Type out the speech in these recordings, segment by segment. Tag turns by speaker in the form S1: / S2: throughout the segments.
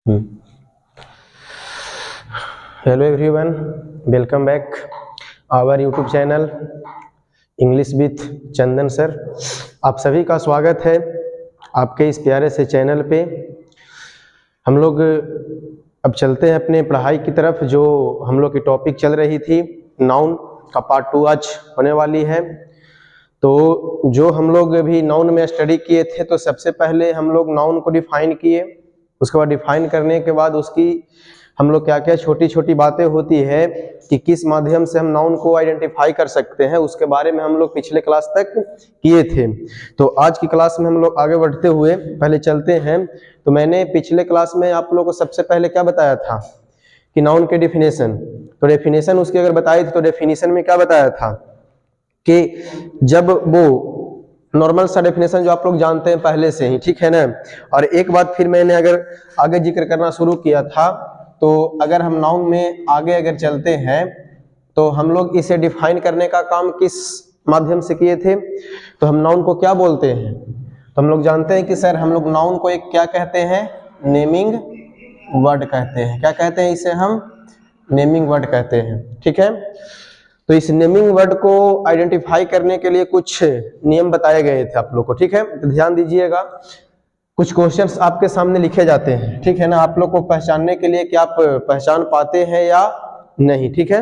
S1: Hello everyone, welcome back our YouTube channel English with Chandan sir. आप सभी का स्वागत है आपके इस प्यारे से चैनल पे। हम लोग अब चलते हैं अपने पढ़ाई की तरफ। जो हम लोग की टॉपिक चल रही थी नाउन का पार्ट 2 आज होने वाली है। तो जो हम लोग अभी नाउन में स्टडी किए थे, तो सबसे पहले हम लोग नाउन को डिफाइन किए। उसके बाद डिफाइन करने के बाद उसकी हम लोग क्या क्या छोटी छोटी बातें होती है कि किस माध्यम से हम नाउन को आइडेंटिफाई कर सकते हैं, उसके बारे में हम लोग पिछले क्लास तक किए थे। तो आज की क्लास में हम लोग आगे बढ़ते हुए पहले चलते हैं। तो मैंने पिछले क्लास में आप लोगों को सबसे पहले क्या बताया था कि नाउन के डेफिनेशन। तो डेफिनेशन उसकी अगर बताई थी, तो डेफिनेशन में क्या बताया था कि जब वो नॉर्मल सा डेफिनेशन जो आप लोग जानते हैं पहले से ही, ठीक है ना। और एक बात फिर मैंने अगर आगे जिक्र करना शुरू किया था, तो अगर हम नाउन में आगे अगर चलते हैं तो हम लोग इसे डिफाइन करने का काम किस माध्यम से किए थे। तो हम नाउन को क्या बोलते हैं, तो हम लोग जानते हैं कि सर हम लोग नाउन को एक क्या कहते हैं, नेमिंग वर्ड कहते हैं। क्या कहते हैं इसे, हम नेमिंग वर्ड कहते हैं, ठीक है। तो इस नेमिंग वर्ड को आइडेंटिफाई करने के लिए कुछ नियम बताए गए थे आप लोग को, ठीक है। तो ध्यान दीजिएगा, कुछ क्वेश्चंस आपके सामने लिखे जाते हैं, ठीक है ना। आप लोग को पहचानने के लिए कि आप पहचान पाते हैं या नहीं, ठीक है।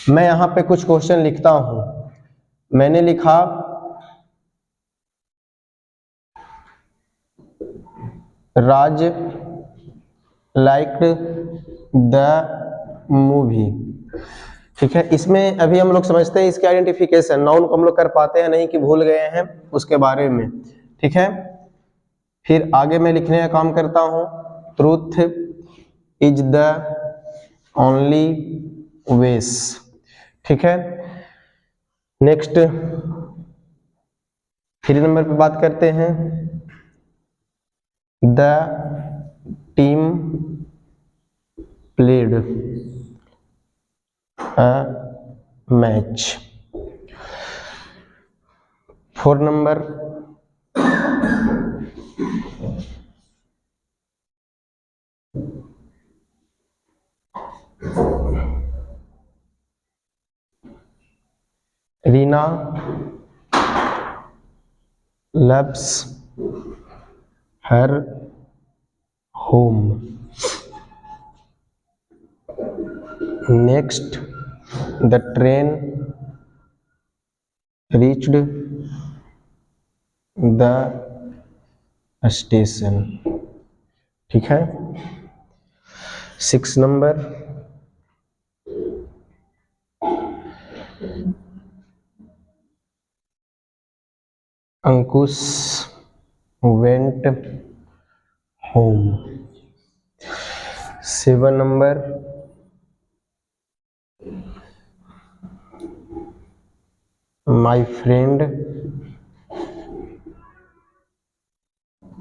S1: मैं यहाँ पे कुछ क्वेश्चन लिखता हूं। मैंने लिखा राज लाइक्ड द मूवी, ठीक है। इसमें अभी हम लोग समझते हैं इसके आइडेंटिफिकेशन, नाउन को हम लोग कर पाते हैं नहीं कि भूल गए हैं उसके बारे में, ठीक है। फिर आगे मैं लिखने का काम करता हूं, ट्रूथ इज द ओनली वेस, ठीक है। नेक्स्ट 3 नंबर पे बात करते हैं, the team played a match. 4 number, Reena loves her home. Next, the train reached the station, ठीक है। 6 number, Ankush went home। 7 number, my friend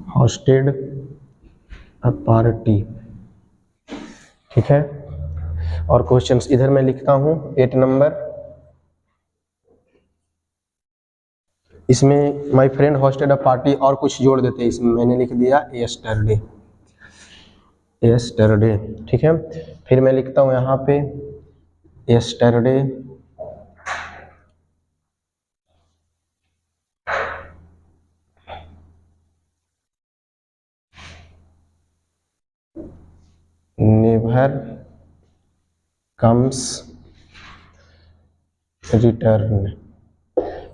S1: hosted a party, ठीक है। और क्वेश्चंस इधर मैं लिखता हूं। 8 नंबर, इसमें my friend hosted a party और कुछ जोड़ देते हैं, इसमें मैंने लिख दिया यस्टरडे, यस्टरडे, ठीक है। फिर मैं लिखता हूं यहाँ पे यस्टरडे नेवर कम्स रिटर्न।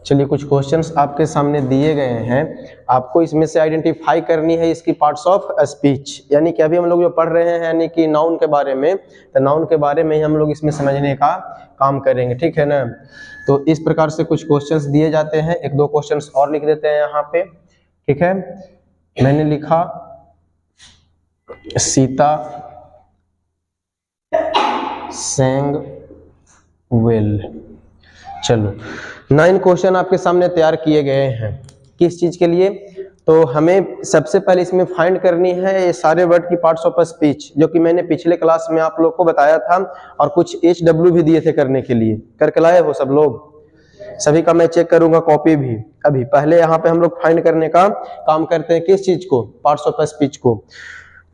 S1: चलिए, कुछ क्वेश्चंस आपके सामने दिए गए हैं, आपको इसमें से आइडेंटिफाई करनी है इसकी पार्ट्स ऑफ स्पीच। यानी कि अभी हम लोग जो पढ़ रहे हैं यानी कि नाउन के बारे में, तो नाउन के बारे में ही हम लोग इसमें समझने का काम करेंगे, ठीक है ना। तो इस प्रकार से कुछ क्वेश्चंस दिए जाते हैं। 1-2 क्वेश्चंस और लिख देते हैं यहाँ पे, ठीक है। मैंने लिखा सीता sang well। चलो, 9 क्वेश्चन आपके सामने तैयार किए गए हैं। किस चीज के लिए, तो हमें सबसे पहले इसमें फाइंड करनी है ये सारे वर्ड की पार्ट्स ऑफ स्पीच, जो कि मैंने पिछले क्लास में आप लोग को बताया था। और कुछ HW भी दिए थे करने के लिए, करके लाए हो सब लोग? सभी का मैं चेक करूंगा कॉपी भी। अभी पहले यहाँ पे हम लोग फाइंड करने का काम करते हैं, किस चीज को, पार्ट्स ऑफ स्पीच को।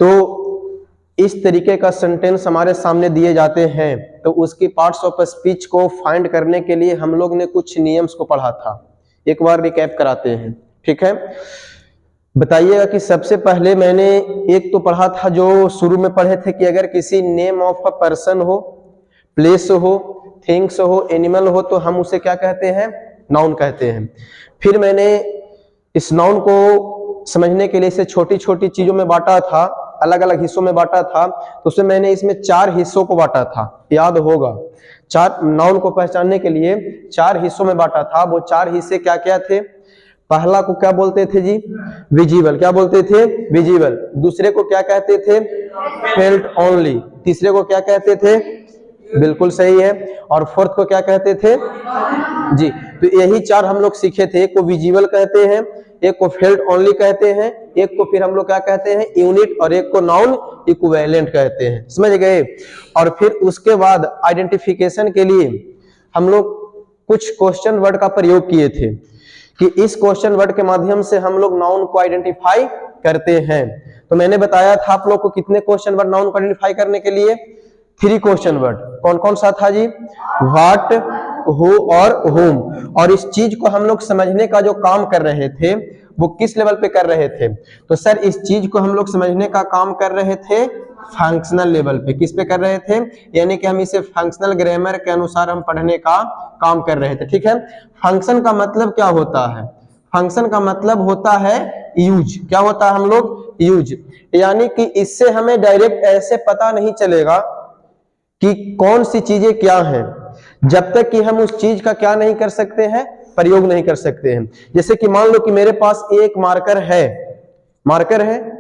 S1: तो इस तरीके का सेंटेंस हमारे सामने दिए जाते हैं, तो उसकी पार्ट्स ऑफ स्पीच को फाइंड करने के लिए हम लोग ने कुछ नियम्स को पढ़ा था। एक बार रिकैप कराते हैं, ठीक है। बताइएगा कि सबसे पहले मैंने एक तो पढ़ा था, जो शुरू में पढ़े थे, कि अगर किसी नेम ऑफ अ पर्सन हो, प्लेस हो, थिंग्स हो, एनिमल हो, तो हम उसे क्या कहते हैं? नाउन कहते हैं। फिर मैंने इस नाउन को समझने के लिए इसे छोटी छोटी चीजों में बांटा था, अलग अलग हिस्सों में बांटा था। तो उसमें मैंने इसमें 4 हिस्सों को बांटा था, याद होगा। 4 नाउन को पहचानने के लिए 4 हिस्सों में बांटा था। वो 4 हिस्से क्या क्या थे? पहला को क्या बोलते थे जी? विजिबल। क्या बोलते थे? विजिबल। दूसरे को क्या कहते थे? Felt only. तीसरे को क्या कहते थे? बिल्कुल सही है। और फोर्थ को क्या कहते थे जी? तो यही 4 हम लोग सीखे थे। एक को विजिबल कहते हैं, एक को फेल्ट ओनली कहते हैं, एक को फिर हम लोग क्या कहते हैं? यूनिट, और एक को नाउन इक्विवेलेंट कहते हैं। समझ गए? और फिर उसके बाद आइडेंटिफिकेशन के लिए हम लोग कुछ क्वेश्चन वर्ड का प्रयोग किए थे, कि इस क्वेश्चन वर्ड के माध्यम से हम लोग नाउन को आइडेंटिफाई करते हैं। तो मैंने बताया था आप लोग को कितने क्वेश्चन वर्ड नाउन को आइडेंटिफाई करने के लिए? 3 क्वेश्चन वर्ड। कौन कौन सा था जी? व्हाट, हु और whom। और इस चीज को हम लोग समझने का जो काम कर रहे थे, वो किस लेवल पे कर रहे थे? तो सर इस चीज को हम लोग समझने का काम कर रहे थे फंक्शनल लेवल पे। किस पे कर रहे थे? यानी कि हम इसे फंक्शनल ग्रामर के अनुसार हम पढ़ने का काम कर रहे थे, ठीक है। फंक्शन का मतलब क्या होता है? फंक्शन का मतलब होता है यूज। क्या होता है हम लोग? यूज। यानी कि इससे हमें डायरेक्ट ऐसे पता नहीं चलेगा कि कौन सी चीजें क्या हैं, जब तक कि हम उस चीज का क्या नहीं कर सकते हैं? प्रयोग नहीं कर सकते हैं। जैसे कि मान लो कि मेरे पास एक मार्कर है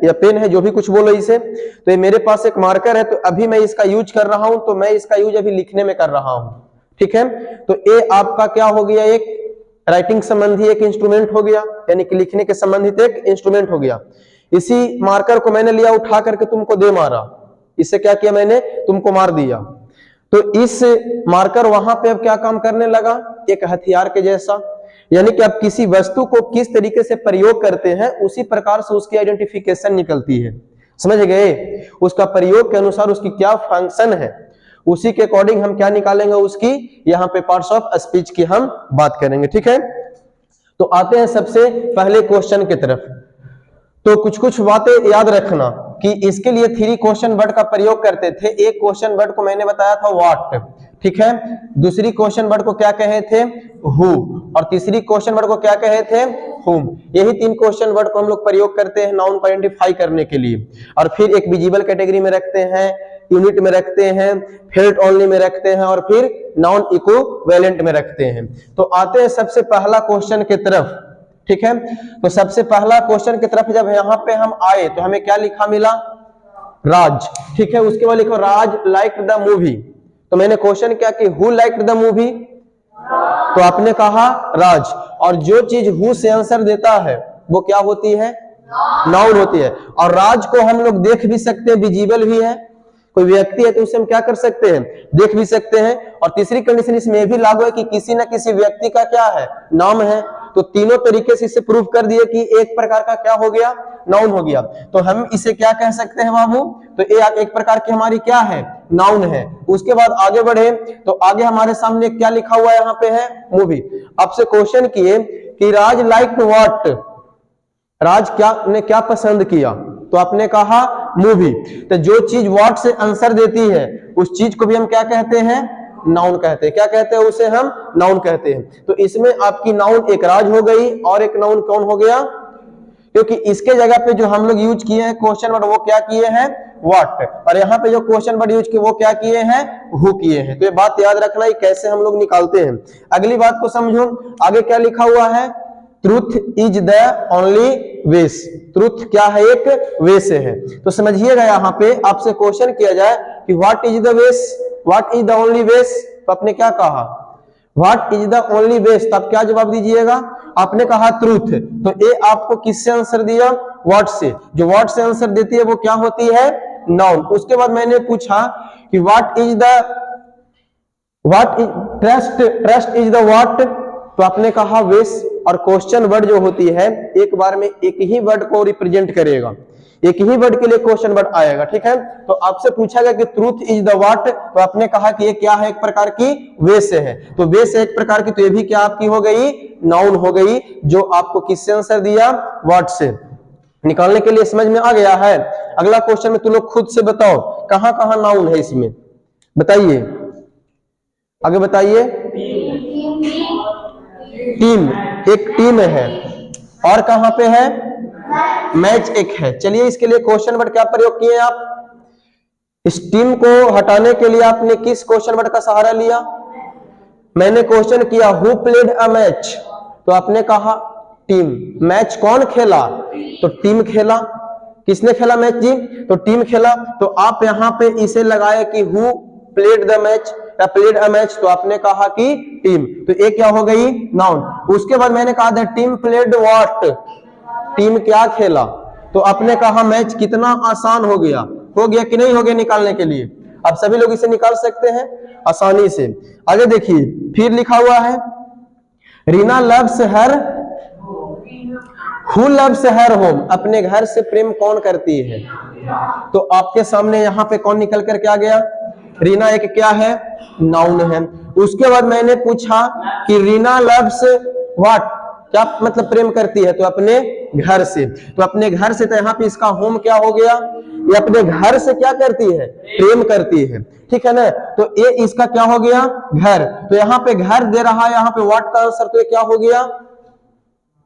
S1: या पेन है, जो भी कुछ बोलो इसे, तो ये मेरे पास एक मार्कर है, तो अभी मैं इसका यूज कर रहा हूं, तो मैं इसका यूज अभी लिखने में कर रहा हूं, ठीक है। तो ये आपका क्या हो गया? एक राइटिंग संबंधी एक इंस्ट्रूमेंट हो गया, यानी कि लिखने के संबंधित एक इंस्ट्रूमेंट हो गया। इसी मार्कर को मैंने लिया, उठा करके तुमको दे मारा। इससे क्या किया मैंने? तुमको मार दिया। तो इस मार्कर वहां पे अब क्या काम करने लगा? एक हथियार के जैसा। यानी कि आप किसी वस्तु को किस तरीके से प्रयोग करते हैं, उसी प्रकार से उसकी आइडेंटिफिकेशन निकलती है। समझ गए? उसका प्रयोग के अनुसार उसकी क्या फंक्शन है, उसी के अकॉर्डिंग हम क्या निकालेंगे? उसकी यहाँ पे पार्ट्स ऑफ स्पीच की हम बात करेंगे, ठीक है। तो आते हैं सबसे पहले क्वेश्चन की तरफ। तो कुछ कुछ बातें याद रखना कि इसके लिए 3 क्वेश्चन वर्ड का प्रयोग करते थे। एक क्वेश्चन वर्ड को मैंने बताया था व्हाट, ठीक है। दूसरी क्वेश्चन वर्ड को क्या कहे थे? हु। और तीसरी क्वेश्चन वर्ड को क्या कहे थे? whom। यही 3 क्वेश्चन वर्ड को हम लोग प्रयोग करते हैं नाउन को आइडेंटिफाई करने के लिए। और फिर एक विजिबल कैटेगरी में रखते हैं, यूनिट में रखते हैं, फेल्ट ओनली में रखते हैं, और फिर नाउन इक्विवेलेंट में रखते हैं। तो आते हैं सबसे पहला क्वेश्चन की तरफ, ठीक है। तो सबसे पहला क्वेश्चन की तरफ जब यहाँ पे हम आए, तो हमें क्या लिखा मिला? राज, ठीक है। उसके बाद लिखो राज लाइक्ड द मूवी। तो मैंने क्वेश्चन क्या कि हु लाइक्ड द मूवी? तो आपने कहा राज। और जो चीज हु से आंसर देता है वो क्या होती है? नाउन होती है। और राज को हम लोग देख भी सकते हैं, विजिबल भी है। कोई व्यक्ति है तो उसे हम क्या कर सकते हैं? देख भी सकते हैं। और तीसरी कंडीशन इसमें भी लागू है कि किसी न किसी व्यक्ति का क्या है? नाम है। तो तीनों तरीके से इसे प्रूव कर दिए कि एक प्रकार का क्या हो गया? नाउन हो गया। तो हम इसे क्या कह सकते हैं बाबू? तो ये एक प्रकार की हमारी क्या है? नाउन है। उसके बाद आगे बढ़े तो आगे हमारे सामने क्या लिखा हुआ यहाँ पे है? मूवी। आपसे क्वेश्चन किए कि राज लाइक व्हाट? राज ने क्या पसंद किया? तो आपने कहा मूवी। तो जो चीज व्हाट से आंसर देती है उस चीज को भी हम क्या कहते हैं? नाउन कहते हैं। क्या कहते हैं? उसे हम नाउन कहते हैं। तो इसमें आपकी नाउन एक राज हो गई और एक नाउन कौन हो गया? क्योंकि इसके जगह पे जो हम लोग यूज किए हैं क्वेश्चन वर्ड, वो क्या किए हैं? व्हाट। और यहाँ पे जो क्वेश्चन वर्ड यूज किए वो क्या किए हैं? हु किए हैं। तो ये बात याद रखना है कैसे हम लोग निकालते हैं। अगली बात को समझो, आगे क्या लिखा हुआ है? ट्रूथ इज द ओनली वेस। ट्रूथ क्या है? एक वे से है। तो समझिएगा यहाँ पे आपसे क्वेश्चन किया जाए कि व्हाट इज द वेस, व्हाट इज द ओनली वेस, तो आपने क्या कहा? व्हाट इज द ओनली वेस। तो आप क्या जवाब दीजिएगा? आपने कहा ट्रूथ। तो ये आपको किससे आंसर दिया? व्हाट से। जो व्हाट से आंसर देती है वो क्या होती है? नाउन। उसके बाद मैंने पूछा कि what is trust is the what, तो आपने कहा वेस। और क्वेश्चन वर्ड जो होती है एक बार में एक ही वर्ड को रिप्रेजेंट करेगा। एक ही वर्ड के लिए क्वेश्चन वर्ड आएगा, ठीक है। तो आपसे पूछा गया कि ट्रूथ इज द व्हाट, तो आपने कहा कि ये क्या है, एक प्रकार की वे से है, तो वे से एक प्रकार की, तो ये भी क्या आपकी हो गई, नाउन हो गई, जो आपको किससे आंसर दिया, व्हाट से। निकालने के लिए समझ में आ गया है। अगला क्वेश्चन में तुम लोग खुद से बताओ कहां कहां नाउन है इसमें, बताइए, आगे बताइए। टीम, एक टीम है, और कहां पे है, मैच एक है। चलिए इसके लिए क्वेश्चन वर्ड क्या प्रयोग किए आप, इस टीम को हटाने के लिए आपने किस क्वेश्चन वर्ड का सहारा लिया, मैंने क्वेश्चन किया हु प्लेड अ मैच, तो आपने कहा टीम। मैच कौन खेला, तो टीम खेला। किसने खेला मैच जी, तो टीम खेला। तो आप यहां पे इसे लगाए कि हु प्लेड द मैच या प्लेड अ मैच, तो आपने कहा कि टीम, तो ये क्या हो गई, नाउन। उसके बाद मैंने कहा the team played what, team क्या खेला, तो आपने कहा मैच। कितना आसान हो गया कि नहीं हो गया निकालने के लिए, अब सभी लोग इसे निकाल सकते हैं आसानी से। आगे देखिए, फिर लिखा हुआ है Reena loves her, who loves her home, अपने घर से प्रेम कौन करती है, तो आपके सामने यहाँ पे कौन निकल कर क्या गया, रीना एक क्या है, नाउन है। उसके बाद मैंने पूछा कि रीना लव्स व्हाट, क्या मतलब प्रेम करती है, तो अपने घर से, तो अपने घर से, तो यहाँ पे इसका होम क्या हो गया, ये अपने घर से क्या करती है, प्रेम करती है, ठीक है ना। तो ये इसका क्या हो गया, घर, तो यहाँ पे घर दे रहा है, यहाँ पे व्हाट का आंसर, तो ये क्या हो गया,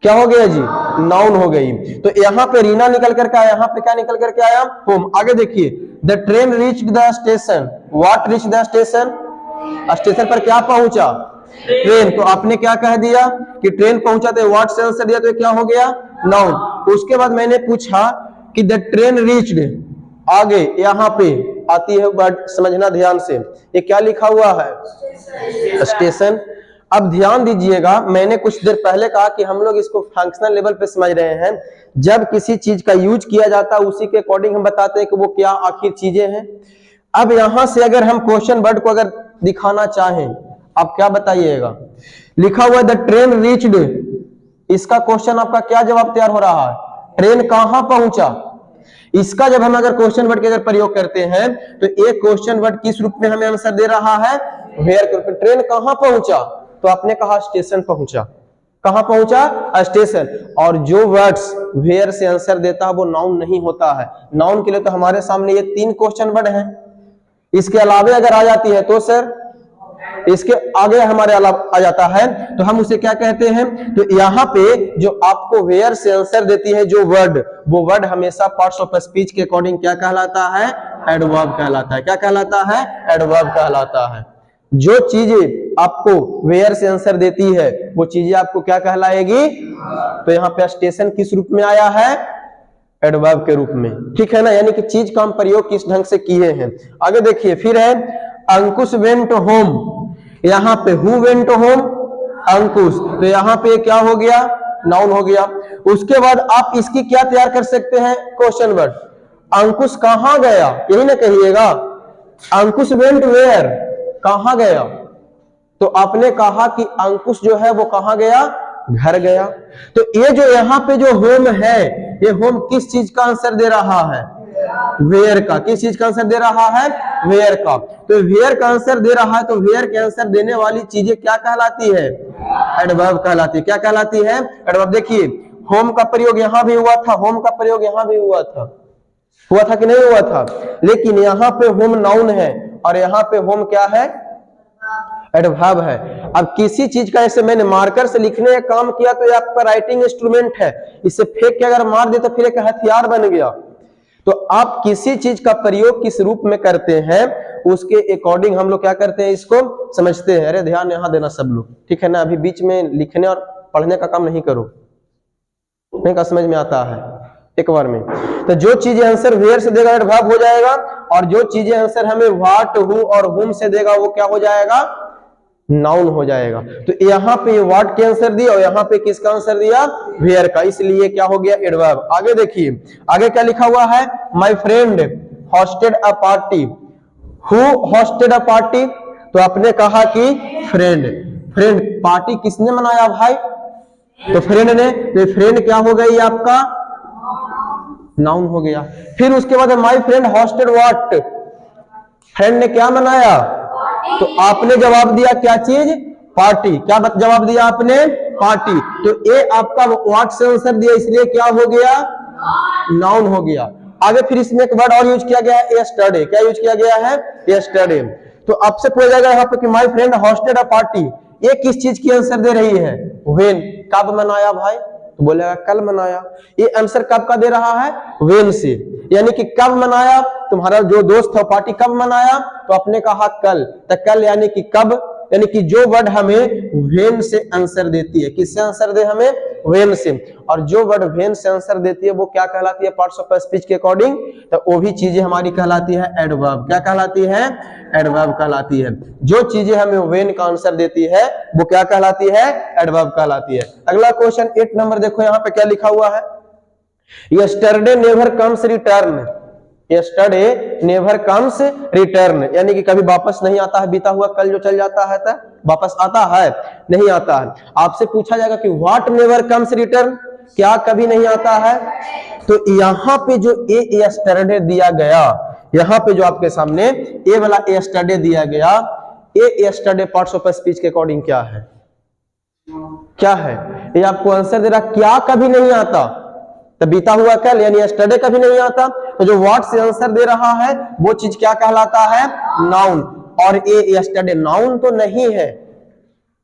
S1: क्या हो गया जी, नाउन हो गई। तो यहाँ पे रीना निकल करके आया, यहाँ पे क्या निकल करके आया, होम। आगे देखिए, the train reached the station, what reach the station, station पर क्या पहुंचा, ट्रेन, तो आपने क्या कह दिया कि ट्रेन पहुंचा, तो व्हाट से आंसर दिया, तो क्या हो गया, नाउन। उसके बाद मैंने पूछा कि द ट्रेन रीच्ड, आगे यहाँ पे आती है वर्ड, समझना ध्यान से, ये क्या लिखा हुआ है, स्टेशन। अब ध्यान दीजिएगा, मैंने कुछ देर पहले कहा कि हम लोग इसको फंक्शनल लेवल पे समझ रहे हैं। जब किसी चीज का यूज किया जाता है उसी के अकॉर्डिंग हम बताते हैं कि वो क्या आखिर चीजें हैं। अब यहां से अगर हम क्वेश्चन वर्ड को अगर दिखाना चाहें, आप क्या बताइएगा, लिखा हुआ है द ट्रेन रीच्ड, इसका क्वेश्चन आपका क्या जवाब तैयार हो रहा है, ट्रेन कहां पहुंचा। इसका जब हम अगर क्वेश्चन वर्ड के अगर प्रयोग करते हैं तो एक क्वेश्चन वर्ड किस रूप में हमें आंसर दे रहा है, वेयर के रूप में। ट्रेन कहां पहुंचा, तो आपने कहा स्टेशन पहुंचा, कहां पहुंचा, स्टेशन। और जो वर्ड्स वेयर से आंसर देता है वो नाउन नहीं होता है। नाउन के लिए तो हमारे सामने ये 3 क्वेश्चन वर्ड हैं, इसके अलावे अगर आ जाती है तो सर इसके आगे हमारे अलावा आ जाता है तो हम उसे क्या कहते हैं। तो यहाँ पे जो आपको वेयर से आंसर देती है जो वर्ड, वो वर्ड हमेशा पार्ट्स ऑफ स्पीच के अकॉर्डिंग क्या कहलाता है, एडवर्ब कहलाता है। क्या कहलाता है, एडवर्ब कहलाता है। जो चीजें आपको वेयर से आंसर देती है वो चीजें आपको क्या कहलाएगी। तो यहाँ पे स्टेशन किस रूप में आया है, एडवर्ब के रूप में, ठीक है ना। यानी कि चीज का हम प्रयोग किस ढंग से किए हैं। आगे देखिए, फिर है अंकुश वेंट होम, यहाँ पे हु वेंट होम, अंकुश, तो यहाँ पे क्या हो गया, नाउन हो गया। उसके बाद आप इसकी क्या तैयार कर सकते हैं, क्वेश्चन वर्ड। अंकुश कहां गया, यही ना कहिएगा, अंकुश वेंट वेयर, कहां गया। तो आपने कहा कि अंकुश जो है वो कहां गया, घर गया। तो ये जो यहाँ पे जो होम है, ये होम किस चीज का आंसर दे रहा है, वेयर का। किस चीज का आंसर दे रहा है, वेयर का। तो वेयर का आंसर दे रहा है, तो वेयर के आंसर देने वाली चीजें क्या कहलाती है, एडवर्ब कहलाती है। क्या कहलाती है, एडवर्ब। देखिए होम का प्रयोग यहां भी हुआ था, होम का प्रयोग यहां भी हुआ था कि नहीं हुआ था, लेकिन यहाँ पे होम नाउन है और यहाँ पे होम क्या है, एडवर्ब है। अब किसी चीज का ऐसे मैंने मार्कर से लिखने का काम किया तो ये आपका राइटिंग इंस्ट्रूमेंट है, इसे फेंक के अगर मार दे तो फिर एक हथियार बन गया। तो आप किसी चीज का प्रयोग किस रूप में करते हैं उसके अकॉर्डिंग हम लोग क्या करते हैं, इसको समझते हैं। अरे ध्यान यहाँ देना सब लोग, ठीक है ना। अभी बीच में लिखने और पढ़ने का काम नहीं करो, नहीं का समझ में आता है एक बार में। तो जो चीजें आंसर वेयर से देगा एडवर्ब हो जाएगा, और जो चीजें आंसर हमें व्हाट, हु और हुम से देगा वो क्या हो जाएगा, नाउन हो जाएगा। तो यहाँ पे व्हाट के आंसर दिया और यहाँ पे किसका आंसर दिया, वेयर का, इसलिए क्या हो गया, एडवर्ब। आगे देखिए, आगे क्या लिखा हुआ है, my friend hosted a party, who hosted a party, तो आपने कहा कि फ्रेंड। फ्रेंड, पार्टी किसने मनाया भाई, तो फ्रेंड ने। तो फ्रेंड क्या हो गई आपका,
S2: नाउन हो गया। फिर उसके बाद my friend hosted what, friend ने क्या मनाया, तो आपने जवाब दिया क्या चीज, पार्टी। क्या जवाब दिया आपने, पार्टी। तो ये आपका व्हाट से आंसर दिया, इसलिए क्या हो गया, नाउन हो गया। आगे फिर इसमें एक वर्ड और यूज किया गया है, यस्टरडे। क्या यूज किया गया है, यस्टरडे। तो आपसे पूछा जाएगा यहाँ पे कि my friend hosted a party, ये किस चीज की आंसर दे रही है, व्हेन। कब मनाया भाई, तो बोलेगा कल मनाया। ये आंसर कब का दे रहा है, व्हेन से, यानी कि कब मनाया, तुम्हारा जो दोस्त है पार्टी कब मनाया, तो आपने कहा कल। तो कल यानी कि कब, यानी कि जो वर्ड हमें व्हेन से आंसर देती है, किससे आंसर दे हमें, व्हेन से। और जो वर्ड व्हेन से आंसर देती है वो क्या कहलाती है, पार्ट्स ऑफ स्पीच के अकॉर्डिंग, तो वो भी चीजें हमारी कहलाती है एडवर्ब। क्या कहलाती है, एडवर्ब कहलाती है। जो चीजें हमें व्हेन का आंसर देती है वो क्या कहलाती है, एडवर्ब कहलाती है। अगला क्वेश्चन 8 नंबर देखो, यहाँ पे क्या लिखा हुआ है, yesterday never comes return, yesterday never comes return, यानी कि कभी वापस नहीं आता है, बीता हुआ कल जो चल जाता है तो वापस आता है, नहीं आता है। आपसे पूछा जाएगा कि व्हाट नेवर कम्स रिटर्न, क्या कभी नहीं आता है। तो यहाँ पे जो ए यस्टरडे दिया गया, यहाँ पे जो आपके सामने ए वाला यस्टरडे दिया गया, ए यस्टरडे पार्ट्स ऑफ स्पीच के अकॉर्डिंग क्या है, क्या है, ये आपको आंसर दे रहा क्या कभी नहीं आता, तो बीता हुआ कल यानी यस्टरडे कभी नहीं आता। तो जो व्हाट से आंसर दे रहा है वो चीज क्या कहलाता है, नाउन। और ये यस्टरडे नाउन तो नहीं है,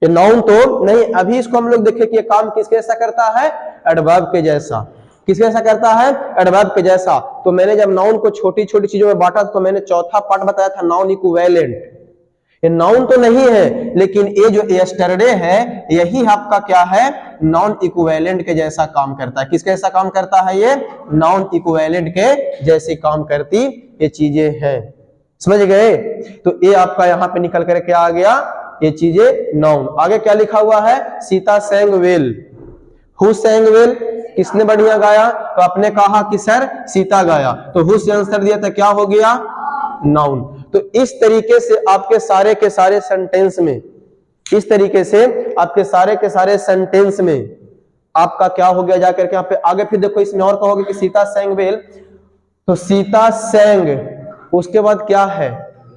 S2: ये नाउन तो नहीं। अभी इसको हम लोग देखें कि ये काम किसके जैसा करता है, एडवर्ब के जैसा। किसके जैसा करता है, एडवर्ब के जैसा। तो मैंने जब नाउन को छोटी छोटी चीजों में बांटा तो मैंने चौथा पार्ट बताया था, नाउन इक्विवेलेंट। ये नाउन तो नहीं है, लेकिन ये जो यस्टरडे है यही आपका क्या है, नॉन इक्विवेलेंट के जैसा काम करता है। किसके जैसा काम करता है, ये नॉन इक्विवेलेंट के जैसे काम करती ये चीजें हैं, समझ गए। तो ये आपका यहाँ पे निकल कर क्या आ गया, ये चीजें नाउन। आगे क्या लिखा हुआ है, Sita sang well, who sang well, किसने बढ़िया गाया, तो आपने कहा कि सर सीता गाया। तो हु से आंसर दिया तो क्या हो गया, नाउन। तो इस तरीके से आपके सारे के सारे सेंटेंस में, इस तरीके से आपके सारे के सारे सेंटेंस में आपका क्या हो गया, जाकर के यहाँ पे आगे फिर देखो इसमें और कहोगे कि सीता sang well, तो सीता sang, उसके बाद क्या है,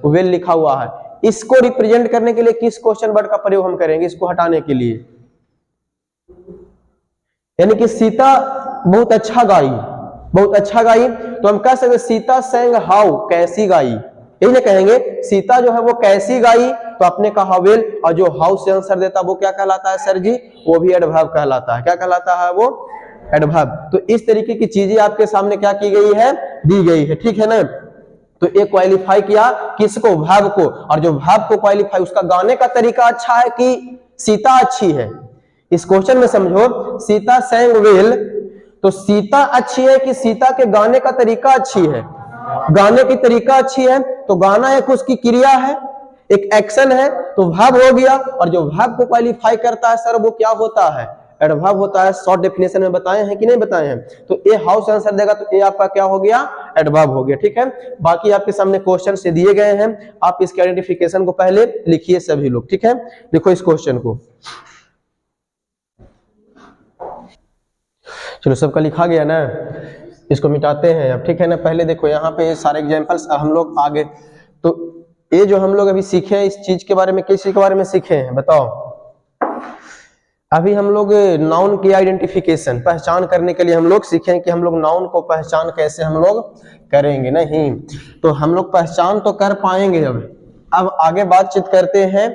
S2: well लिखा हुआ है। इसको रिप्रेजेंट करने के लिए किस क्वेश्चन वर्ड का प्रयोग हम करेंगे, इसको हटाने के लिए, यानी कि सीता बहुत अच्छा गाई, बहुत अच्छा गाई, तो हम कह सकते सीता sang हाउ, कैसी गाई, यही ना कहेंगे, सीता जो है वो कैसी गाई, तो आपने कहा वेल। और जो हाउ से आंसर देता वो क्या कहलाता है सर जी, वो भी एडवर्ब कहलाता है। क्या कहलाता है वो, एडवर्ब। तो इस तरीके की चीजें आपके सामने क्या की गई है, दी गई है, ठीक है ना। तो एक क्वालिफाई किया किसको, वर्ब को। और जो वर्ब को क्वालिफाई, उसका गाने का तरीका अच्छा है कि सीता अच्छी है। इस क्वेश्चन में समझो, सीता sang well, तो सीता अच्छी है कि सीता के गाने का तरीका अच्छी है, गाने की तरीका अच्छी है। तो गाना एक उसकी क्रिया है, एक एक्शन है, तो वर्ब हो गया। और जो वर्ब को क्वालिफाई करता है सर वो क्या होता है, एडवर्ब होता है। शॉर्ट डेफिनेशन में बताए हैं कि नहीं बताए हैं। तो ए हाउ से आंसर देगा तो ए आपका क्या हो गया, एडवर्ब हो गया, ठीक है। बाकी आपके सामने क्वेश्चन से दिए गए हैं, आप इसके आइडेंटिफिकेशन को पहले लिखिए सभी लोग, ठीक है। देखो इस क्वेश्चन को, चलो सबका लिखा गया ना, इसको मिटाते हैं अब, ठीक है ना। पहले देखो यहाँ पे सारे एग्जांपल्स हम लोग आगे, तो ये जो हम लोग अभी सीखे इस चीज के बारे में, किस चीज के बारे में सीखे हैं बताओ। अभी हम लोग नाउन की आइडेंटिफिकेशन, पहचान करने के लिए हम लोग सीखे कि हम लोग नाउन को पहचान कैसे हम लोग करेंगे, नहीं तो हम लोग पहचान तो कर पाएंगे। अब आगे बातचीत करते हैं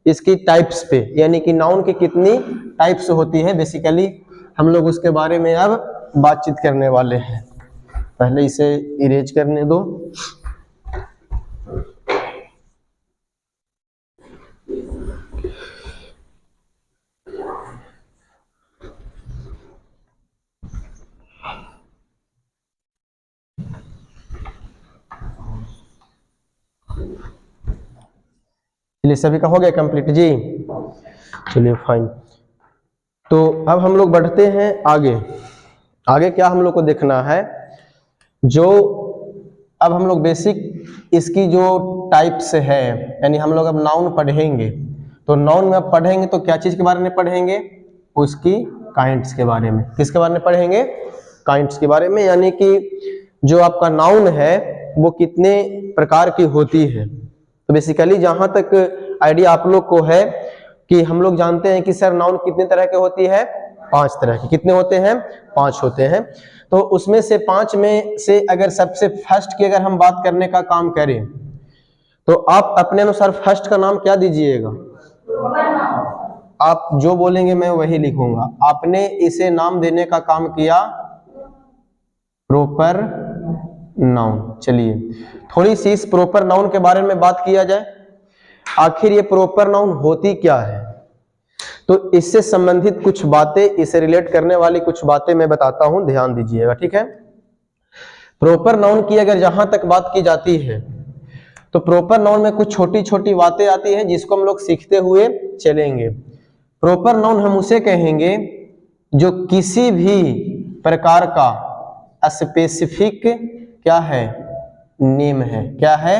S2: इसकी टाइप्स पे, यानी कि नाउन की कितनी टाइप्स होती है, बेसिकली हम लोग उसके बारे में अब बातचीत करने वाले हैं। पहले इसे इरेज करने दो। चलिए सभी का हो गया कंप्लीट जी, चलिए फाइन। तो अब हम लोग बढ़ते हैं आगे। आगे क्या हम लोग को देखना है, जो अब हम लोग बेसिक इसकी जो टाइप्स है, यानी हम लोग अब नाउन पढ़ेंगे। तो नाउन में अब पढ़ेंगे तो क्या चीज के बारे में पढ़ेंगे, उसकी काइंड्स के बारे में। किसके बारे में पढ़ेंगे, काइंड्स के बारे में, यानी कि जो आपका नाउन है वो कितने प्रकार की होती है। तो बेसिकली जहां तक आइडिया आप लोग को है कि हम लोग जानते हैं कि सर नाउन कितने तरह के होती है, 5 तरह के। कितने होते हैं? 5 होते हैं। तो उसमें से 5 में से अगर सबसे फर्स्ट की अगर हम बात करने का काम करें तो आप अपने अनुसार फर्स्ट का नाम क्या दीजिएगा? आप जो बोलेंगे मैं वही लिखूंगा। आपने इसे नाम देने का काम किया प्रॉपर नाउन। चलिए थोड़ी सी इस प्रॉपर नाउन के बारे में बात किया जाए। आखिर ये प्रॉपर नाउन होती क्या है? तो इससे संबंधित कुछ बातें, इसे रिलेट करने वाली कुछ बातें मैं बताता हूं, ध्यान दीजिएगा, ठीक है। प्रॉपर नाउन की अगर जहां तक बात की जाती है तो प्रॉपर नाउन में कुछ छोटी छोटी बातें आती हैं जिसको हम लोग सीखते हुए चलेंगे। प्रॉपर नाउन हम उसे कहेंगे जो किसी भी प्रकार का स्पेसिफिक क्या है, नेम है। क्या है?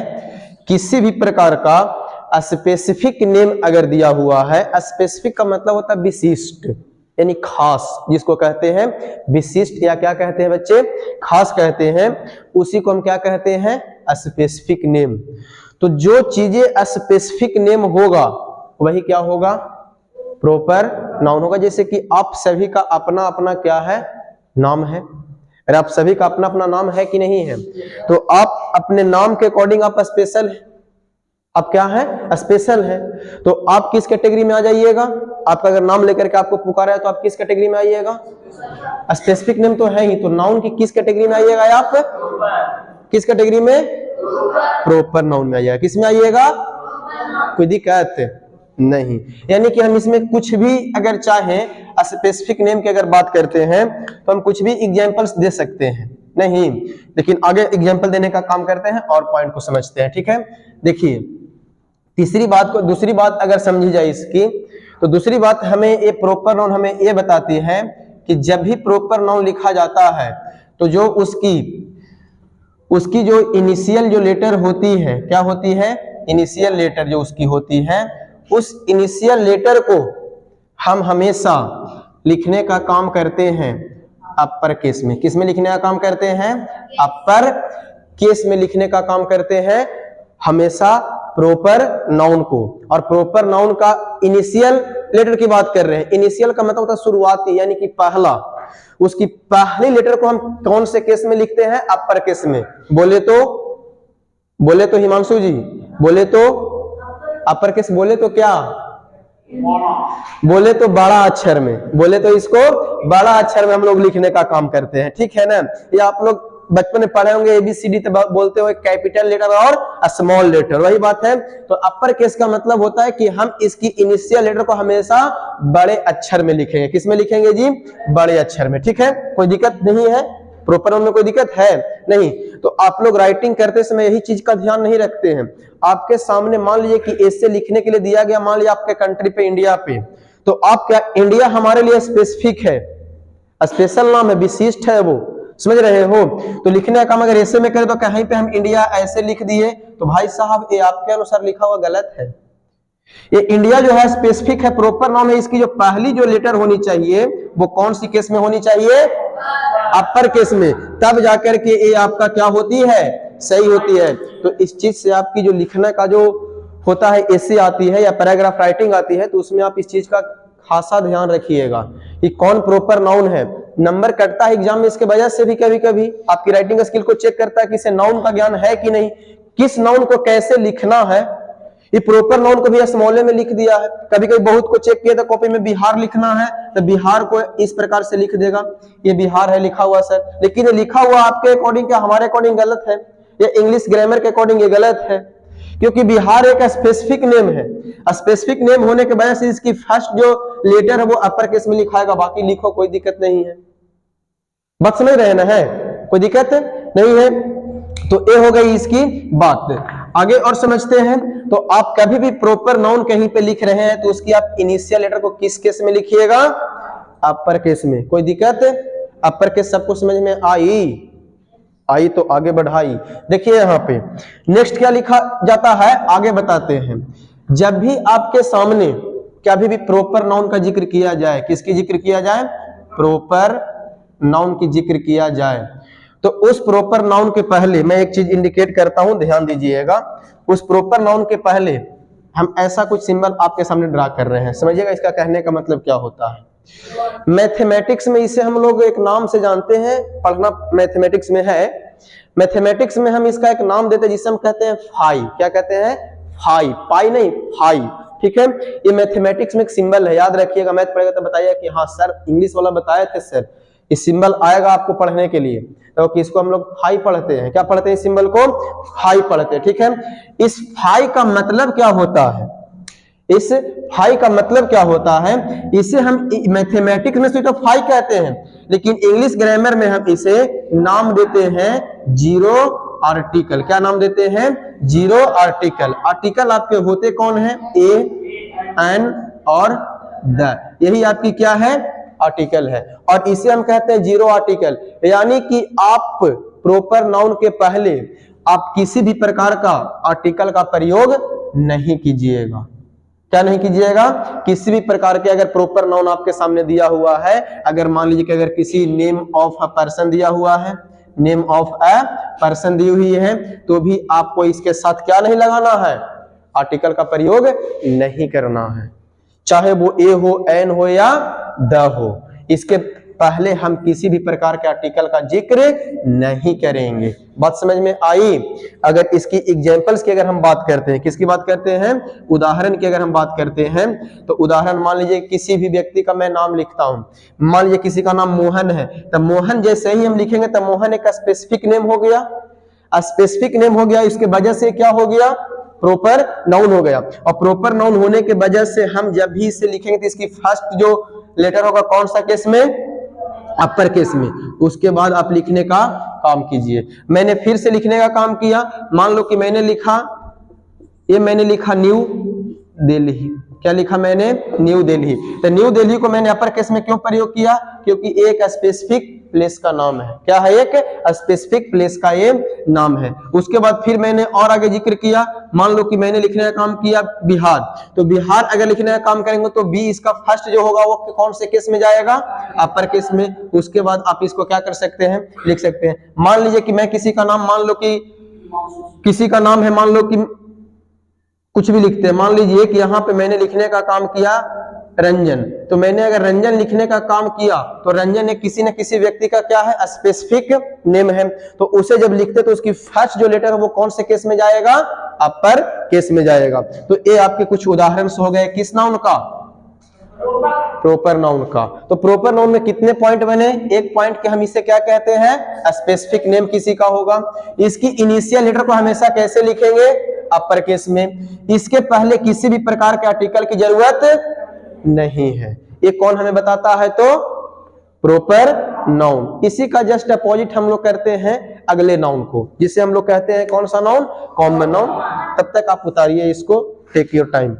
S2: किसी भी प्रकार का स्पेसिफिक नेम अगर दिया हुआ है। स्पेसिफिक का मतलब होता है विशिष्ट, यानी खास, जिसको कहते हैं विशिष्ट या क्या कहते हैं बच्चे? खास कहते हैं। उसी को हम क्या कहते हैं? Specific name. तो जो चीजें स्पेसिफिक नेम होगा वही क्या होगा? प्रॉपर नाउन होगा। जैसे कि आप सभी का अपना अपना क्या है? नाम है। अरे आप सभी का अपना अपना नाम है कि नहीं है? तो आप अपने नाम के अकॉर्डिंग आप स्पेशल है। आप क्या है? स्पेशल है। तो आप किस कैटेगरी में आ जाइएगा? आपका अगर नाम लेकर के आपको पुकारा है तो आप किस कैटेगरी में आइएगा? स्पेसिफिक नेम तो है ही, तो नाउन की किस कैटेगरी में आइएगा आप? किस कैटेगरी में? प्रॉपर नाउन में आइएगा। किस में आइएगा? कोई दिक्कत नहीं। यानी कि हम इसमें कुछ भी अगर चाहें स्पेसिफिक नेम की अगर बात करते हैं तो हम कुछ भी एग्जांपल्स दे सकते हैं, नहीं, लेकिन आगे एग्जांपल देने का काम करते हैं और पॉइंट को समझते हैं, ठीक है। देखिए दूसरी बात अगर समझी जाए इसकी, तो दूसरी बात हमें ये प्रॉपर नाउन हमें ये बताती है कि जब भी प्रॉपर नाउन लिखा जाता है तो जो उसकी जो इनिशियल जो लेटर होती है, क्या होती है? इनिशियल लेटर जो उसकी होती है, उस इनिशियल लेटर को हम हमेशा लिखने का काम करते हैं अपर केस में। किस में लिखने का काम करते हैं? अपर केस में लिखने का काम करते हैं हमेशा प्रॉपर नाउन को। और प्रॉपर नाउन का इनिशियल लेटर की बात कर रहे हैं। इनिशियल का मतलब होता है शुरुआती, यानी कि पहला। उसकी पहली लेटर को हम कौन से केस में लिखते हैं? अपर केस में। बोले तो हिमांशु जी, बोले तो अपर केस, बोले तो क्या? बोले तो बड़ा अक्षर में। बोले तो इसको बड़ा अक्षर में हम लोग लिखने का काम करते हैं, ठीक है ना। ये आप लोग बचपन में पढ़े होंगे, ABCD तो बोलते हो कैपिटल लेटर और स्मॉल लेटर, वही बात है। तो अपर केस का मतलब होता है कि हम इसकी इनिशियल लेटर को हमेशा बड़े अक्षर में लिखेंगे। किस में लिखेंगे जी? बड़े अक्षर में, ठीक है। कोई दिक्कत नहीं है, प्रॉपर नाउन में कोई दिक्कत है नहीं। तो आप लोग राइटिंग करते समय यही चीज का ध्यान नहीं रखते हैं। आपके सामने मान लीजिए कि ऐसे लिखने के लिए दिया गया, मान लीजिए आपके कंट्री पे इंडिया पे, तो आप क्या, इंडिया हमारे लिए स्पेसिफिक है, स्पेशल नाम है, विशिष्ट है, वो समझ रहे हो। तो लिखने का काम अगर ऐसे में करें तो कहीं पे हम इंडिया ऐसे लिख दिए तो भाई साहब ये आपके अनुसार लिखा हुआ गलत है। ये इंडिया जो है स्पेसिफिक है, प्रॉपर नाउन है। इसकी जो पहली जो लेटर होनी चाहिए वो कौन सी केस में होनी चाहिए? अपर केस में। तब जाकर के ये आपका क्या होती है? सही होती है। तो इस चीज से आपकी जो लिखने का जो होता है, ऐसे आती है या पैराग्राफ राइटिंग आती है, तो उसमें आप इस चीज का खासा ध्यान रखिएगा कि कौन प्रॉपर नाउन है। नंबर कटता है एग्जाम में इसके वजह से भी, कभी कभी आपकी राइटिंग स्किल को चेक करता है कि इसे नाउन का ज्ञान है कि नहीं, किस नाउन को कैसे लिखना है। ये प्रॉपर नाउन को भी स्मॉल में लिख दिया है। कभी कभी बहुत को चेक किया था, कॉपी में बिहार लिखना है तो बिहार को इस प्रकार से लिख देगा, ये बिहार है लिखा हुआ सर, लेकिन ये लिखा हुआ आपके अकॉर्डिंग क्या हमारे अकॉर्डिंग गलत है, ये इंग्लिश ग्रामर के अकॉर्डिंग ये गलत है, क्योंकि बिहार एक स्पेसिफिक नेम है। स्पेसिफिक नेम होने के वजह से इसकी फर्स्ट जो लेटर है वो अपर केस में लिखाएगा, बाकी लिखो कोई दिक्कत नहीं है। बात समझ रहे ना? है कोई दिक्कत नहीं है। तो ये हो गई इसकी बात। आगे और समझते हैं। तो आप कभी भी प्रॉपर नाउन कहीं पे लिख रहे हैं तो उसकी आप इनिशियल लेटर को किस केस में लिखिएगा? अपर केस में। कोई दिक्कत? अपर केस सबको समझ में आई तो आगे बढ़ाई। देखिए यहाँ पे नेक्स्ट क्या लिखा जाता है, आगे बताते हैं। जब भी आपके सामने कभी भी प्रॉपर नाउन का जिक्र किया जाए, किसकी जिक्र किया जाए? प्रॉपर नाउन की जिक्र किया जाए तो उस प्रॉपर नाउन के पहले मैं एक चीज इंडिकेट करता हूं, ध्यान दीजिएगा। उस प्रॉपर नाउन के पहले हम ऐसा कुछ सिंबल आपके सामने ड्रा कर रहे हैं, समझिएगा इसका कहने का मतलब क्या होता है। मैथमेटिक्स में इसे हम लोग एक नाम से जानते हैं, पढ़ना मैथमेटिक्स में है। मैथमेटिक्स में हम इसका एक नाम देते हैं जिसे हम कहते हैं फाई। क्या कहते हैं? फाई, पाई नहीं, फाई, ठीक है। ये मैथमेटिक्स में एक सिंबल है, याद रखिएगा। मैथ पढ़ेगा तो बताइए कि हाँ सर इंग्लिश वाला बताए थे सर, इस सिंबल आएगा आपको पढ़ने के लिए, तो किसको हम लोग फाई पढ़ते हैं। क्या पढ़ते हैं? इस सिंबल को फाई पढ़ते हैं, ठीक है। इस फाई का मतलब क्या होता है? इस फाई का मतलब क्या होता है? इसे हम मैथमेटिक्स में तो फाई कहते हैं, लेकिन इंग्लिश ग्रामर में हम इसे नाम देते हैं जीरो आर्टिकल। क्या नाम देते हैं? Zero article. आर्टिकल आपके होते कौन है? ए, एन और द, यही आपकी क्या है? आर्टिकल है। और इसे हम कहते हैं जीरो आर्टिकल, यानी कि आप प्रॉपर नाउन के पहले आप किसी भी प्रकार का आर्टिकल का प्रयोग नहीं कीजिएगा। क्या नहीं कीजिएगा? किसी भी प्रकार के अगर प्रॉपर नाउन आपके सामने दिया हुआ है, अगर मान लीजिए कि अगर किसी नेम ऑफ अ पर्सन दिया हुआ है, नेम ऑफ अ पर्सन दी हुई है, तो भी आपको इसके साथ क्या नहीं लगाना है? आर्टिकल का प्रयोग नहीं करना है, चाहे वो ए हो, एन हो या द हो। इसके पहले हम किसी भी प्रकार के आर्टिकल का जिक्र नहीं करेंगे। बात समझ में आई? अगर इसकी एग्जांपल्स की अगर हम बात करते हैं, किसकी बात करते हैं? उदाहरण की अगर हम बात करते हैं, तो उदाहरण मान लीजिए किसी भी व्यक्ति का मैं नाम लिखता हूं, मान लीजिए किसी का नाम मोहन है, तो मोहन जैसे ही हम लिखेंगे तो मोहन एक स्पेसिफिक नेम हो गया, स्पेसिफिक नेम हो गया। इसके वजह से क्या हो गया? प्रॉपर नाउन हो गया। और प्रॉपर नाउन होने के वजह से हम जब भी इसे लिखेंगे तो इसकी फर्स्ट जो लेटर होगा कौन सा केस में? अपर केस में। उसके बाद आप लिखने का काम कीजिए। मैंने फिर से लिखने का काम किया, मान लो कि मैंने लिखा, ये मैंने लिखा न्यू दिल्ली। क्या लिखा मैंने? न्यू दिल्ली। तो न्यू दिल्ली को मैंने अपर केस में क्यों प्रयोग किया? क्योंकि एक स्पेसिफिक प्लेस का नाम है। क्या है? एक स्पेसिफिक प्लेस का ये नाम है। उसके बाद फिर मैंने और आगे जिक्र किया, मान लो कि मैंने लिखने का काम किया बिहार, तो बिहार अगर लिखने का काम करेंगे तो बी इसका फर्स्ट जो होगा वो कौन से केस में जाएगा? अपर केस में। उसके बाद आप इसको क्या कर सकते हैं? लिख सकते हैं। मान लीजिए कि मैं किसी का नाम, मान लो कि किसी का नाम है, मान लो कि कुछ भी लिखते हैं, मान लीजिए कि यहाँ पे मैंने लिखने का काम किया रंजन, तो मैंने अगर रंजन लिखने का काम किया तो रंजन एक किसी न किसी व्यक्ति का क्या है? स्पेसिफिक नेम है। तो उसे जब लिखते तो उसकी फर्स्ट जो लेटर है वो कौन से केस में जाएगा? अपर केस में जाएगा। तो ये आपके कुछ उदाहरण हो गए किस नाउन का? प्रॉपर नाउन का। तो प्रॉपर नाउन में कितने पॉइंट बने? एक पॉइंट के हम इसे क्या कहते हैं? स्पेसिफिक नेम किसी का होगा। इसकी इनिशियल लेटर को हमेशा कैसे लिखेंगे? अपर केस में। इसके पहले किसी भी प्रकार के आर्टिकल की जरूरत नहीं है। ये कौन हमें बताता है? तो प्रॉपर नाउन। इसी का जस्ट अपोजिट हम लोग करते हैं अगले नाउन को, जिसे हम लोग कहते हैं कौन सा नाउन? Common noun. तब तक आप उतारिए इसको, टेक योर टाइम।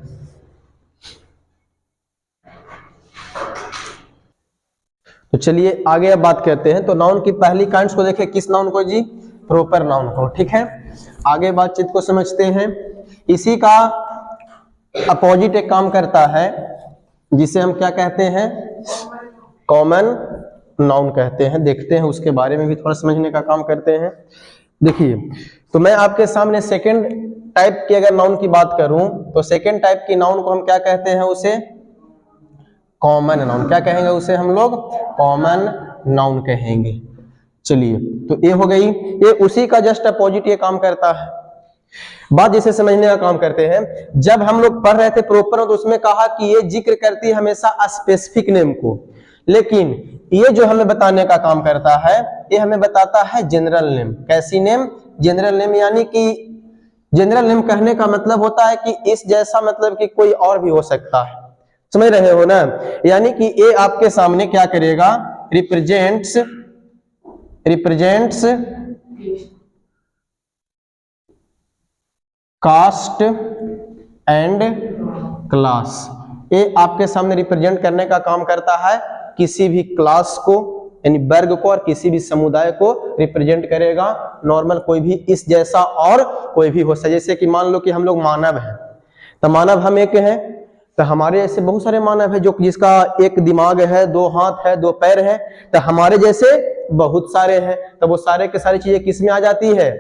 S2: तो चलिए आगे अब बात करते हैं। तो नाउन की पहली काइंड्स को देखें, किस नाउन को जी? प्रॉपर नाउन को, ठीक है। आगे बातचीत को समझते हैं। इसी का अपोजिट एक काम करता है जिसे हम क्या कहते हैं? कॉमन नाउन कहते हैं। देखते हैं उसके बारे में भी थोड़ा समझने का काम करते हैं। देखिए, तो मैं आपके सामने सेकंड टाइप की अगर नाउन की बात करूं, तो सेकंड टाइप की नाउन को हम क्या कहते हैं? उसे कॉमन नाउन। क्या कहेंगे उसे हम लोग? कॉमन नाउन कहेंगे। चलिए, तो ये हो गई। ये उसी का जस्ट अपोजिट ये काम करता है। बात जिसे समझने का काम करते हैं, जब हम लोग पढ़ रहे थे प्रॉपर तो उसमें कहा कि ये जिक्र करती है हमेशा स्पेसिफिक नेम को, लेकिन ये जो हमें बताने का काम करता है, ये हमें बताता है जनरल नेम। कैसी नेम? General name. यानी कि जनरल नेम कहने का मतलब होता है कि इस जैसा, मतलब कि कोई और भी हो सकता है। समझ रहे हो ना? यानी कि ये आपके सामने क्या करेगा? Represents caste and class. ये आपके सामने रिप्रेजेंट करने का काम करता है किसी भी क्लास को, यानी वर्ग को, और किसी भी समुदाय को रिप्रेजेंट करेगा। नॉर्मल कोई भी इस जैसा और कोई भी हो सकता है। जैसे कि मान लो कि हम लोग मानव हैं, तो मानव हम एक हैं, तो हमारे ऐसे बहुत सारे मानव है जो जिसका एक दिमाग है, दो हाथ है, दो पैर है, तो हमारे जैसे बहुत सारे हैं। तो वो सारे के सारी चीजें किस में आ जाती है?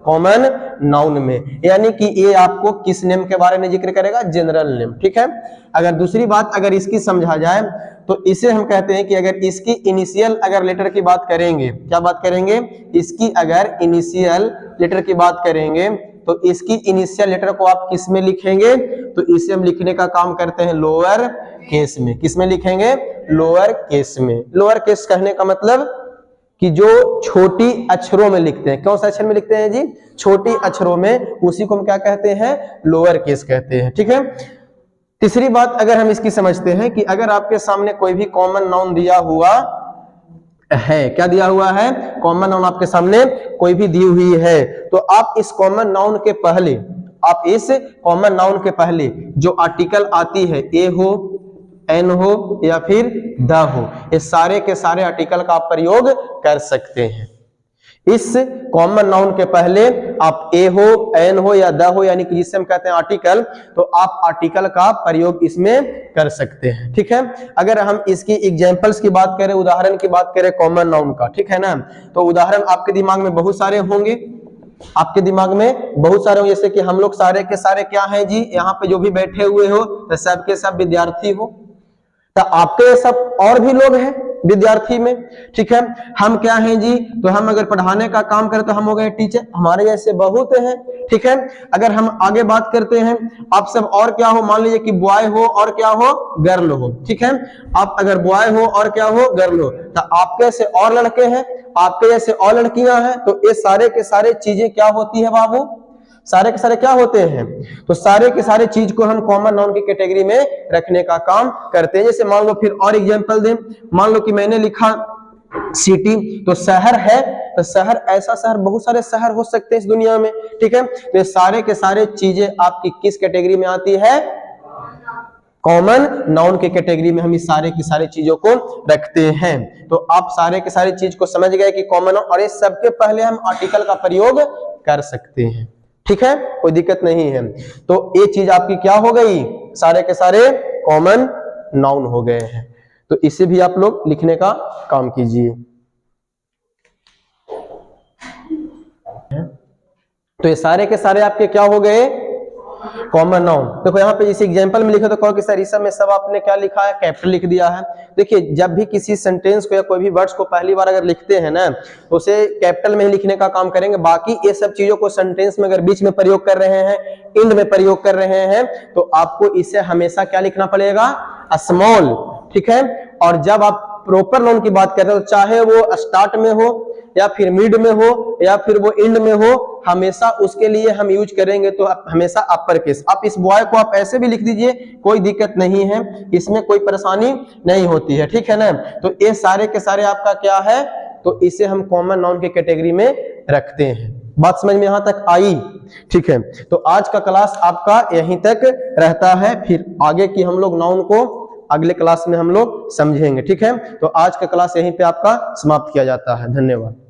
S2: कॉमन नाउन में। यानी कि ये आपको किस नेम के बारे में जिक्र करेगा? General name. ठीक है। अगर दूसरी बात अगर इसकी समझा जाए तो इसे हम कहते हैं कि अगर इसकी इनिशियल अगर लेटर की बात करेंगे, क्या बात करेंगे? इसकी अगर इनिशियल लेटर की बात करेंगे तो इसकी इनिशियल लेटर को आप किस में लिखेंगे? तो इसे हम लिखने का काम करते हैं लोअर केस में। किस में लिखेंगे? लोअर केस में। लोअर केस कहने का मतलब कि जो छोटी अक्षरों में लिखते हैं। कौन सा अक्षर में लिखते हैं जी? छोटी अक्षरों में, उसी को हम क्या कहते हैं? लोअर केस कहते हैं। ठीक है। तीसरी बात अगर हम इसकी समझते हैं कि अगर आपके सामने कोई भी कॉमन नाउन दिया हुआ है, क्या दिया हुआ है? कॉमन नाउन आपके सामने कोई भी दी हुई है, तो आप इस कॉमन नाउन के पहले, आप इस कॉमन नाउन के पहले जो आर्टिकल आती है, ए हो, एन हो या फिर द हो, ये सारे के सारे आर्टिकल का आप प्रयोग कर सकते हैं। इस कॉमन नाउन के पहले आप ए हो, एन हो या द हो, यानी कि जिसे हम कहते हैं आर्टिकल, तो आप आर्टिकल का प्रयोग इसमें कर सकते हैं। ठीक है। अगर हम इसकी एग्जांपल्स की बात करें, उदाहरण की बात करें कॉमन नाउन का, ठीक है ना, तो उदाहरण आपके दिमाग में बहुत सारे होंगे, आपके दिमाग में बहुत सारे होंगे। जैसे कि हम लोग सारे के सारे क्या हैं जी, यहाँ पे जो भी बैठे हुए हो तो सब के सब विद्यार्थी हो, तो आपके सब और भी लोग हैं विद्यार्थी में। ठीक है। हम क्या हैं जी, तो हम अगर पढ़ाने का काम करें तो हम हो गए टीचर, हमारे जैसे बहुत हैं। ठीक है। अगर हम आगे बात करते हैं, आप सब और क्या हो, मान लीजिए कि बॉय हो और क्या हो, गर्ल हो। ठीक है। आप अगर बॉय हो और क्या हो, गर्ल हो, तो आपके जैसे और लड़के हैं, आपके जैसे और लड़कियां हैं, तो ये सारे के सारे चीजें क्या होती है बाबू? सारे के सारे क्या होते हैं? तो सारे के सारे चीज को हम कॉमन नाउन की कैटेगरी में रखने का काम करते हैं। जैसे मान लो, फिर और एग्जांपल दें, मान लो कि मैंने लिखा सिटी, तो शहर है, तो शहर ऐसा शहर, बहुत सारे शहर हो सकते हैं इस दुनिया में। ठीक है। तो ये सारे के सारे चीजें आपकी किस कैटेगरी में आती है? कॉमन नाउन के कैटेगरी में हम इस सारे की सारी चीजों को रखते हैं। तो आप सारे के सारे चीज को समझ गए कि कॉमन नाउन, और इस सबके पहले हम आर्टिकल का प्रयोग कर सकते हैं। ठीक है, कोई दिक्कत नहीं है। तो ये चीज आपकी क्या हो गई? सारे के सारे कॉमन नाउन हो गए हैं। तो इसे भी आप लोग लिखने का काम कीजिए। तो ये सारे के सारे आपके क्या हो गए? Common noun. देखो यहाँ पे इस एग्जांपल में लिखा तो कहो कि सर इस सब में सब आपने क्या लिखा है? कैपिटल लिख दिया है। देखिए, जब भी किसी सेंटेंस को या कोई भी वर्ड्स को पहली बार अगर लिखते हैं ना, तो उसे कैपिटल में ही लिखने का काम करेंगे। बाकी ये सब चीजों को सेंटेंस में अगर बीच में प्रयोग कर रहे हैं, एंड में प्रयोग कर रहे हैं, तो आपको इसे हमेशा क्या लिखना पड़ेगा? स्मॉल। ठीक है। और जब आप प्रॉपर नाउन की बात करते हैं, तो चाहे वो स्टार्ट में हो या फिर मिड में हो या फिर वो एंड में हो, हमेशा उसके लिए हम यूज करेंगे तो हमेशा अपर केस। आप इस बॉय को आप ऐसे भी लिख दीजिए, कोई दिक्कत नहीं है, इसमें कोई परेशानी नहीं होती है। ठीक है ना। तो ये सारे के सारे आपका क्या है? तो इसे हम कॉमन नाउन की कैटेगरी में रखते हैं। बात समझ में यहां तक आई? ठीक है। तो आज का क्लास आपका यहीं तक रहता है, फिर आगे की हम लोग नाउन को अगले क्लास में हम लोग समझेंगे। ठीक है। तो आज का क्लास यहीं पे आपका समाप्त किया जाता है। धन्यवाद।